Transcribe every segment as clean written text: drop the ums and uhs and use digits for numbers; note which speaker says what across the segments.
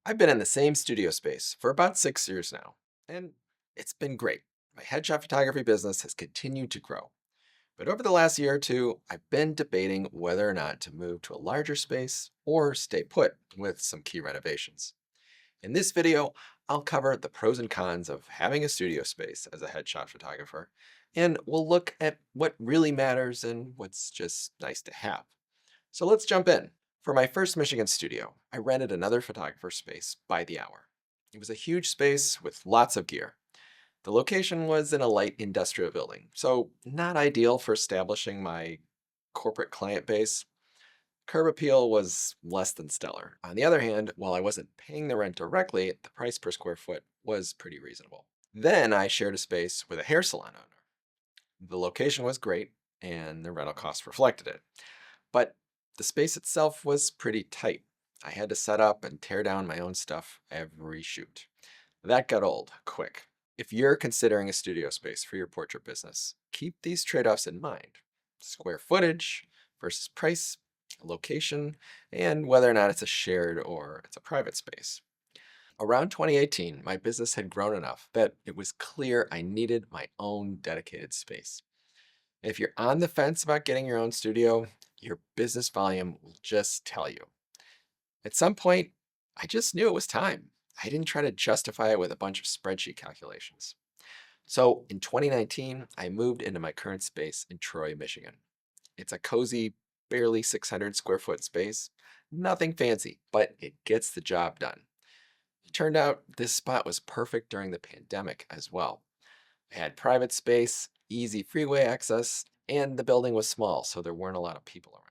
Speaker 1: I've been in the same studio space for about 6 years now, and it's been great. My headshot photography business has continued to grow. But over the last year or two, I've been debating whether or not to move to a larger space or stay put with some key renovations. In this video, I'll cover the pros and cons of having a studio space as a headshot photographer, and we'll look at what really matters and what's just nice to have. So let's jump in. For my first Michigan studio, I rented another photographer's space by the hour. It was a huge space with lots of gear. The location was in a light industrial building, so not ideal for establishing my corporate client base. Curb appeal was less than stellar. On the other hand, while I wasn't paying the rent directly, the price per square foot was pretty reasonable. Then I shared a space with a hair salon owner. The location was great, and the rental costs reflected it. But the space itself was pretty tight. I had to set up and tear down my own stuff every shoot. That got old quick. If you're considering a studio space for your portrait business, keep these trade offs in mind: square footage versus price, location, and whether or not it's a shared or it's a private space. Around 2018, my business had grown enough that it was clear I needed my own dedicated space. If you're on the fence about getting your own studio, your business volume will just tell you. At some point, I just knew it was time. I didn't try to justify it with a bunch of spreadsheet calculations. So in 2019, I moved into my current space in Troy, Michigan. It's a cozy, barely 600 square foot space. Nothing fancy, but it gets the job done. It turned out this spot was perfect during the pandemic as well. It had private space, easy freeway access, and the building was small, so there weren't a lot of people around.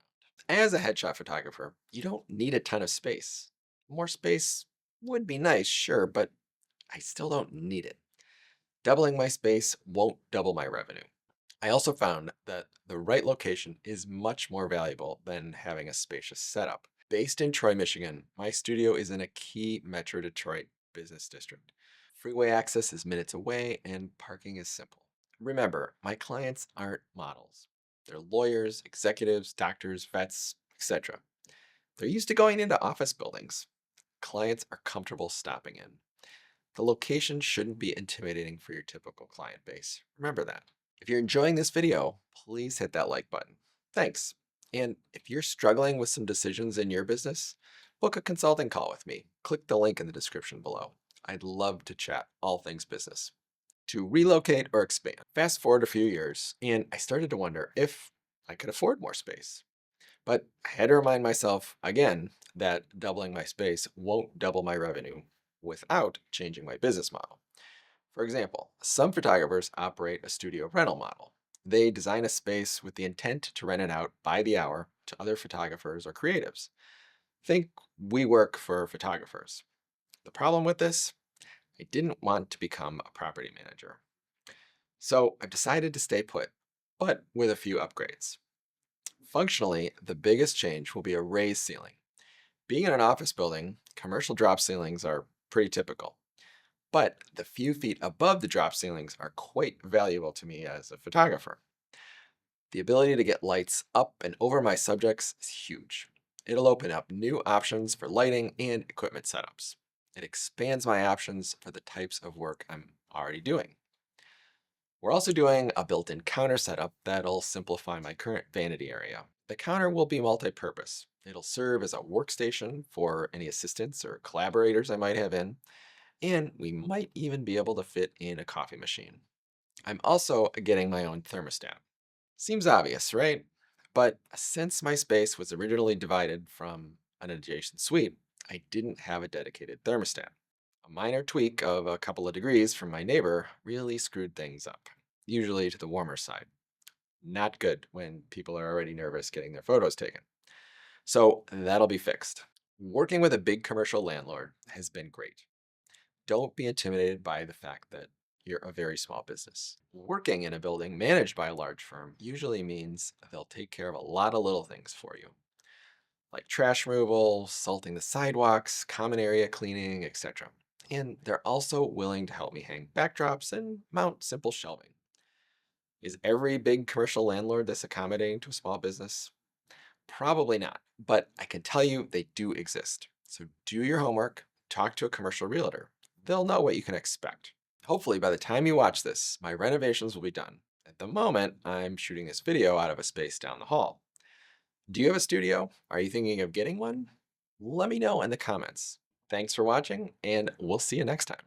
Speaker 1: As a headshot photographer, you don't need a ton of space. More space would be nice, sure, but I still don't need it. Doubling my space won't double my revenue. I also found that the right location is much more valuable than having a spacious setup. Based in Troy, Michigan, my studio is in a key Metro Detroit business district. Freeway access is minutes away and parking is simple. Remember, my clients aren't models. They're lawyers, executives, doctors, vets, etc. They're used to going into office buildings. Clients are comfortable stopping in. The location shouldn't be intimidating for your typical client base. Remember that. If you're enjoying this video, please hit that like button. Thanks. And if you're struggling with some decisions in your business, book a consulting call with me. Click the link in the description below. I'd love to chat all things business. To relocate or expand. Fast forward a few years, and I started to wonder if I could afford more space. But I had to remind myself again that doubling my space won't double my revenue without changing my business model. For example, some photographers operate a studio rental model. They design a space with the intent to rent it out by the hour to other photographers or creatives. Think we work for photographers. The problem with this? I didn't want to become a property manager. So I've decided to stay put, but with a few upgrades. Functionally, the biggest change will be a raised ceiling. Being in an office building, commercial drop ceilings are pretty typical. But the few feet above the drop ceilings are quite valuable to me as a photographer. The ability to get lights up and over my subjects is huge. It'll open up new options for lighting and equipment setups. It expands my options for the types of work I'm already doing. We're also doing a built-in counter setup that'll simplify my current vanity area. The counter will be multi-purpose. It'll serve as a workstation for any assistants or collaborators I might have in, and we might even be able to fit in a coffee machine. I'm also getting my own thermostat. Seems obvious, right? But since my space was originally divided from an adjacent suite, I didn't have a dedicated thermostat. A minor tweak of a couple of degrees from my neighbor really screwed things up, usually to the warmer side. Not good when people are already nervous getting their photos taken. So that'll be fixed. Working with a big commercial landlord has been great. Don't be intimidated by the fact that you're a very small business. Working in a building managed by a large firm usually means they'll take care of a lot of little things for you, like trash removal, salting the sidewalks, common area cleaning, etc. And they're also willing to help me hang backdrops and mount simple shelving. Is every big commercial landlord this accommodating to a small business? Probably not, but I can tell you they do exist. So do your homework, talk to a commercial realtor. They'll know what you can expect. Hopefully, by the time you watch this, my renovations will be done. At the moment, I'm shooting this video out of a space down the hall. Do you have a studio? Are you thinking of getting one? Let me know in the comments. Thanks for watching, and we'll see you next time.